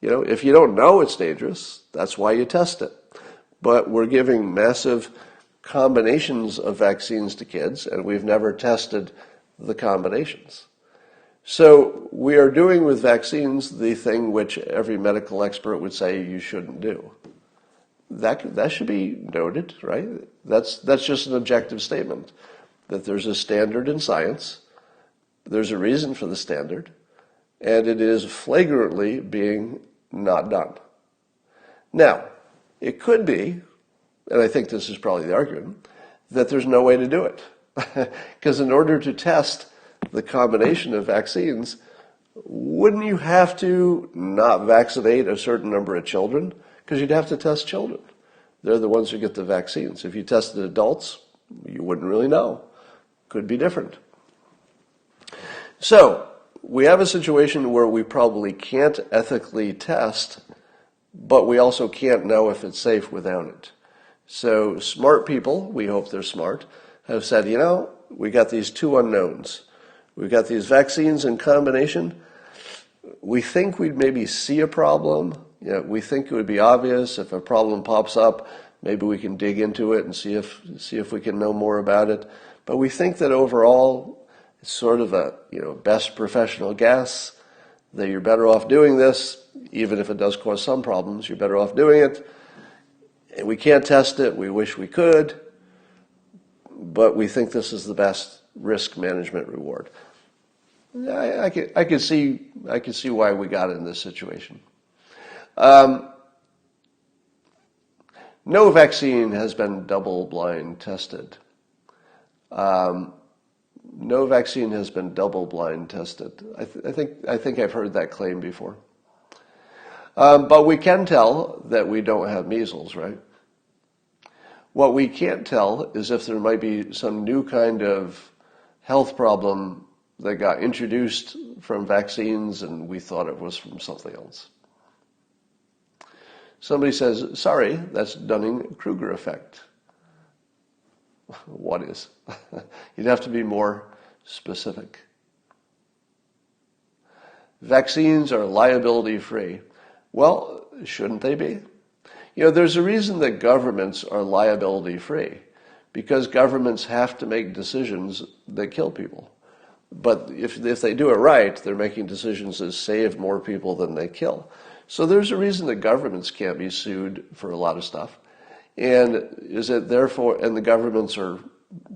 If you don't know it's dangerous, that's why you test it. But we're giving massive combinations of vaccines to kids, and we've never tested the combinations. So we are doing with vaccines the thing which every medical expert would say you shouldn't do. That should be noted, right? That's just an objective statement, that there's a standard in science, there's a reason for the standard, and it is flagrantly being not done. Now, it could be, and I think this is probably the argument, that there's no way to do it. Because in order to test the combination of vaccines, wouldn't you have to not vaccinate a certain number of children? Because you'd have to test children. They're the ones who get the vaccines. If you tested adults, you wouldn't really know. Could be different. So, we have a situation where we probably can't ethically test, but we also can't know if it's safe without it. So smart people, we hope they're smart, have said, we got these two unknowns. We've got these vaccines in combination. We think we'd maybe see a problem. We think it would be obvious. If a problem pops up, maybe we can dig into it and see if we can know more about it. But we think that overall, it's sort of a best professional guess that you're better off doing this, even if it does cause some problems. You're better off doing it. And we can't test it. We wish we could, but we think this is the best risk management reward. I could see why we got in this situation. No vaccine has been double-blind tested. No vaccine has been double-blind tested. I think I've heard that claim before. But we can tell that we don't have measles, right? What we can't tell is if there might be some new kind of health problem that got introduced from vaccines and we thought it was from something else. Somebody says, sorry, that's Dunning-Kruger effect. What is? You'd have to be more specific. Vaccines are liability-free. Well, shouldn't they be? There's a reason that governments are liability-free, because governments have to make decisions that kill people. But if they do it right, they're making decisions that save more people than they kill. So there's a reason that governments can't be sued for a lot of stuff. And the governments are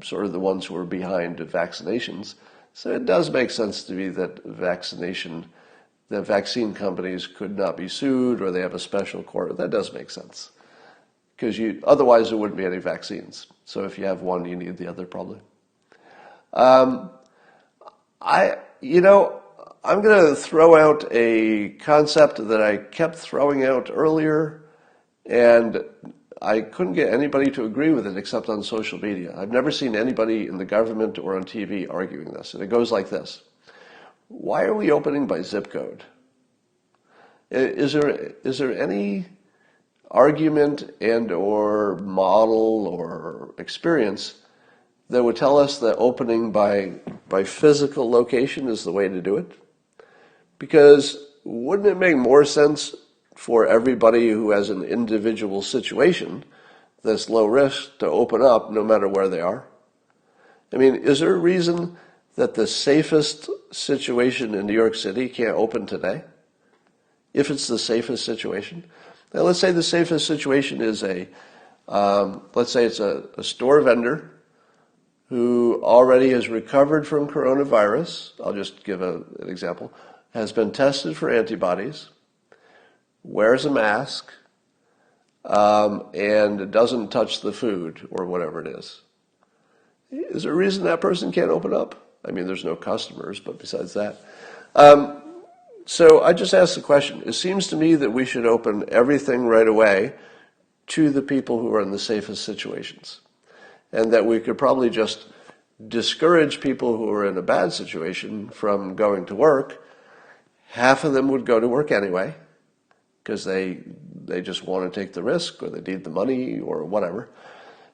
sort of the ones who are behind vaccinations. So it does make sense to me that vaccine companies could not be sued, or they have a special court. That does make sense. Because otherwise there wouldn't be any vaccines. So if you have one, you need the other probably. I'm going to throw out a concept that I kept throwing out earlier, and I couldn't get anybody to agree with it except on social media. I've never seen anybody in the government or on TV arguing this, and it goes like this. Why are we opening by zip code? Is there any argument and or model or experience that would tell us that opening by physical location is the way to do it? Because wouldn't it make more sense for everybody who has an individual situation that's low risk to open up no matter where they are? I mean, is there a reason that the safest situation in New York City can't open today? If it's the safest situation? Now let's say the safest situation is let's say it's a store vendor who already has recovered from coronavirus. I'll just give an example. Has been tested for antibodies, wears a mask, and doesn't touch the food or whatever it is. Is there a reason that person can't open up? I mean, there's no customers, but besides that. So I just asked the question. It seems to me that we should open everything right away to the people who are in the safest situations. And that we could probably just discourage people who are in a bad situation from going to work. Half of them would go to work anyway, because they just want to take the risk, or they need the money, or whatever.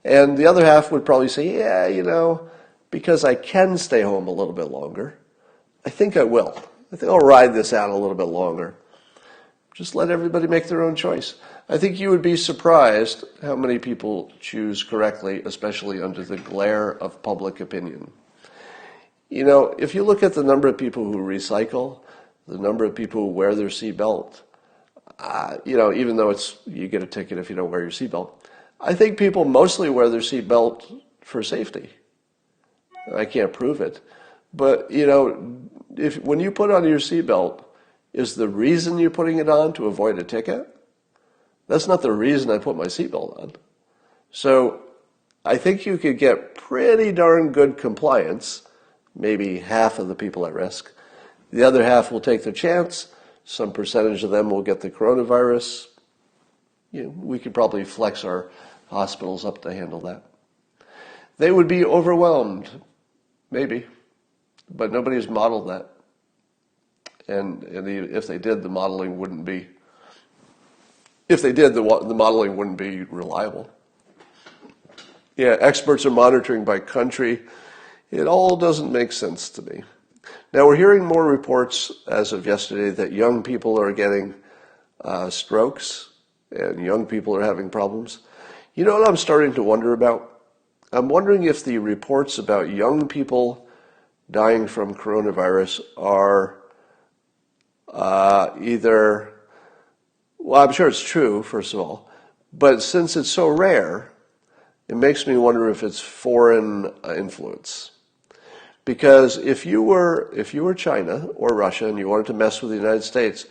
And the other half would probably say, yeah, because I can stay home a little bit longer, I think I will. I think I'll ride this out a little bit longer. Just let everybody make their own choice. I think you would be surprised how many people choose correctly, especially under the glare of public opinion. If you look at the number of people who recycle, the number of people who wear their seatbelt, even though you get a ticket if you don't wear your seatbelt, I think people mostly wear their seatbelt for safety. I can't prove it, but when you put on your seatbelt, is the reason you're putting it on to avoid a ticket? That's not the reason I put my seatbelt on. So I think you could get pretty darn good compliance, maybe half of the people at risk. The other half will take their chance. Some percentage of them will get the coronavirus. We could probably flex our hospitals up to handle that. They would be overwhelmed, maybe, but nobody's modeled that. And if they did, the modeling wouldn't be. If they did, the modeling wouldn't be reliable. Yeah, experts are monitoring by country. It all doesn't make sense to me. Now, we're hearing more reports as of yesterday that young people are getting strokes and young people are having problems. You know what I'm starting to wonder about? I'm wondering if the reports about young people dying from coronavirus are either, well, I'm sure it's true, first of all, but since it's so rare, it makes me wonder if it's foreign influence. Because if you were China or Russia and you wanted to mess with the United States,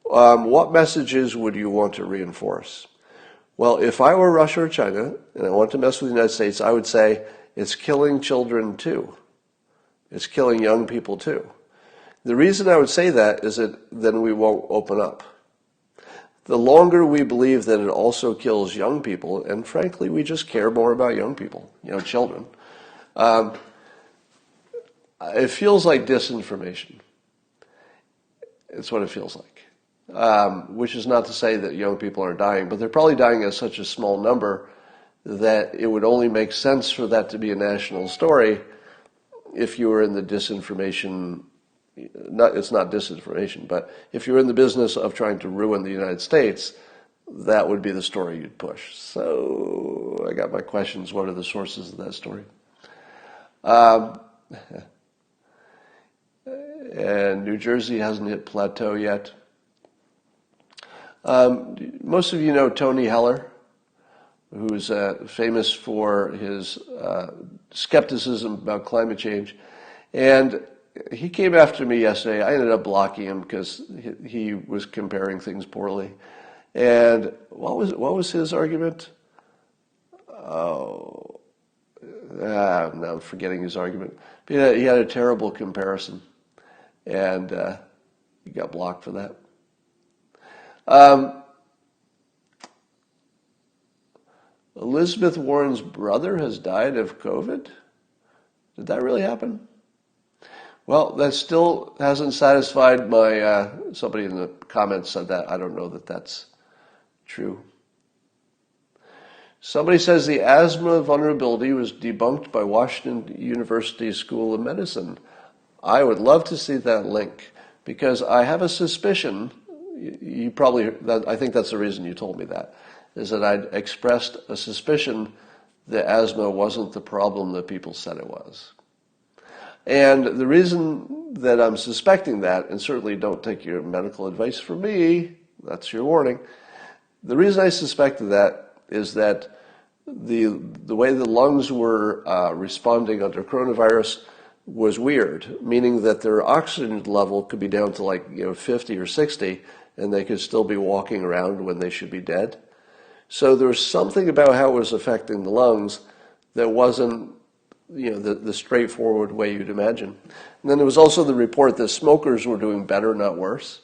what messages would you want to reinforce? Well, if I were Russia or China and I wanted to mess with the United States, I would say it's killing children too. It's killing young people too. The reason I would say that is that then we won't open up. The longer we believe that it also kills young people, and frankly, we just care more about young people, children, it feels like disinformation. It's what it feels like. Which is not to say that young people aren't dying, but they're probably dying at such a small number that it would only make sense for that to be a national story if you were in the disinformation. It's not disinformation, but if you're in the business of trying to ruin the United States, that would be the story you'd push. So I got my questions. What are the sources of that story? And New Jersey hasn't hit plateau yet. Most of you know Tony Heller, who's famous for his skepticism about climate change. And he came after me yesterday. I ended up blocking him because he was comparing things poorly. And what was his argument? Oh, now I'm forgetting his argument. But he had a terrible comparison, and he got blocked for that. Elizabeth Warren's brother has died of COVID? Did that really happen? Well, that still hasn't satisfied my, somebody in the comments said that. I don't know that that's true. Somebody says the asthma vulnerability was debunked by Washington University School of Medicine. I would love to see that link because I have a suspicion, I think that's the reason you told me that, is that I'd expressed a suspicion that asthma wasn't the problem that people said it was. And the reason that I'm suspecting that, and certainly don't take your medical advice from me, that's your warning. The reason I suspected that is that the way the lungs were responding under coronavirus was weird, meaning that their oxygen level could be down to 50 or 60, and they could still be walking around when they should be dead. So there was something about how it was affecting the lungs that wasn't the straightforward way you'd imagine. And then there was also the report that smokers were doing better, not worse,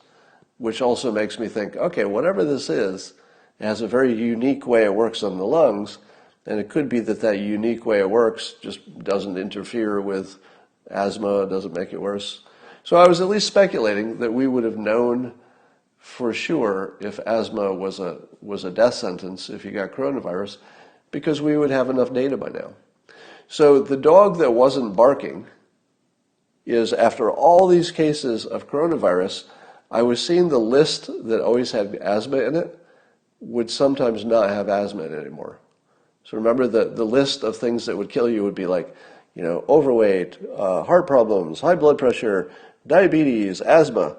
which also makes me think, okay, whatever this is, it has a very unique way it works on the lungs, and it could be that unique way it works just doesn't interfere with asthma, doesn't make it worse. So I was at least speculating that we would have known for sure if asthma was a death sentence if you got coronavirus, because we would have enough data by now. So the dog that wasn't barking is, after all these cases of coronavirus, I was seeing the list that always had asthma in it would sometimes not have asthma in it anymore. So remember the list of things that would kill you would be like, overweight, heart problems, high blood pressure, diabetes, asthma.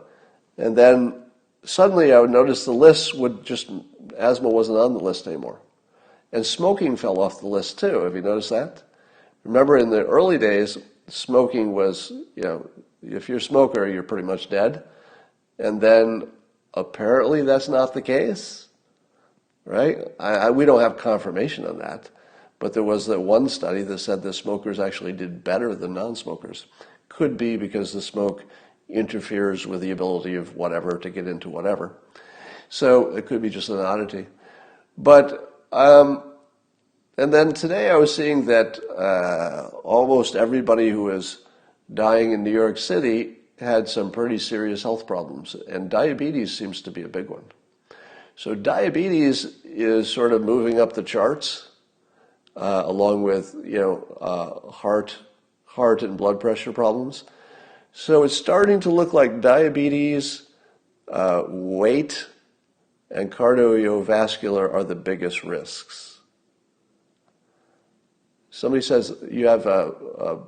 And then suddenly I would notice the list asthma wasn't on the list anymore. And smoking fell off the list too. Have you noticed that? Remember in the early days, smoking was, if you're a smoker, you're pretty much dead. And then apparently that's not the case, right? We don't have confirmation on that. But there was that one study that said that smokers actually did better than non-smokers. Could be because the smoke interferes with the ability of whatever to get into whatever. So it could be just an oddity. But, and then today I was seeing that almost everybody who was dying in New York City had some pretty serious health problems, and diabetes seems to be a big one. So diabetes is sort of moving up the charts, along with heart and blood pressure problems. So it's starting to look like diabetes, weight, and cardiovascular are the biggest risks. Somebody says you have a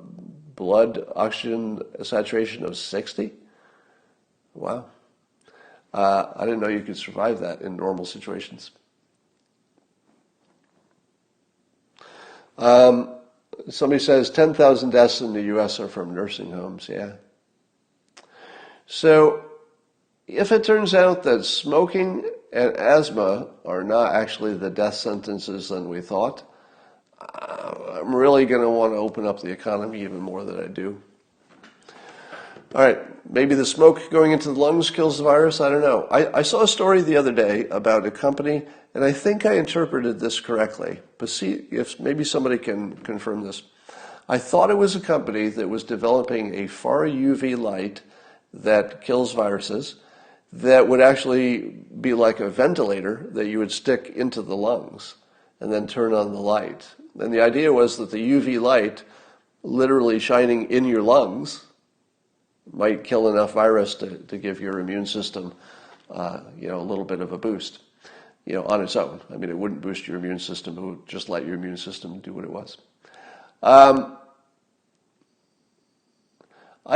blood oxygen saturation of 60? Wow. I didn't know you could survive that in normal situations. Somebody says 10,000 deaths in the U.S. are from nursing homes. Yeah. So if it turns out that smoking and asthma are not actually the death sentences than we thought, I'm really going to want to open up the economy even more than I do. All right, maybe the smoke going into the lungs kills the virus. I don't know. I saw a story the other day about a company, and I think I interpreted this correctly, but see if maybe somebody can confirm this. I thought it was a company that was developing a far UV light that kills viruses that would actually be like a ventilator that you would stick into the lungs and then turn on the light. And the idea was that the UV light, literally shining in your lungs, might kill enough virus to give your immune system, a little bit of a boost, on its own. I mean, it wouldn't boost your immune system. It would just let your immune system do what it was. I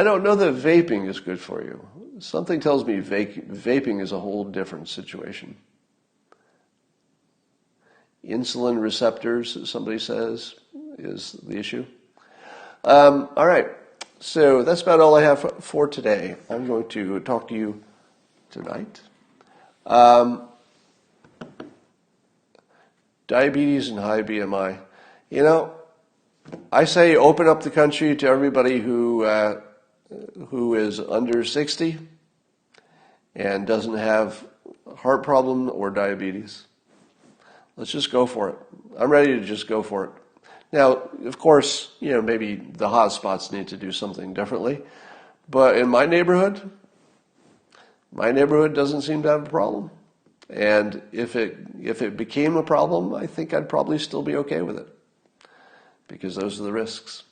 don't know that vaping is good for you. Something tells me vaping is a whole different situation. Insulin receptors, somebody says, is the issue. All right. So that's about all I have for today. I'm going to talk to you tonight. Diabetes and high BMI. I say open up the country to everybody who is under 60 and doesn't have heart problem or diabetes. Let's just go for it. I'm ready to just go for it. Now, of course, maybe the hot spots need to do something differently. But in my neighborhood doesn't seem to have a problem. And if it became a problem, I think I'd probably still be okay with it, because those are the risks.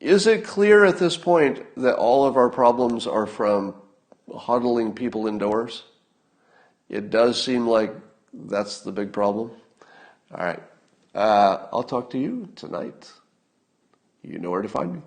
Is it clear at this point that all of our problems are from huddling people indoors? It does seem like that's the big problem. All right. I'll talk to you tonight. You know where to find me.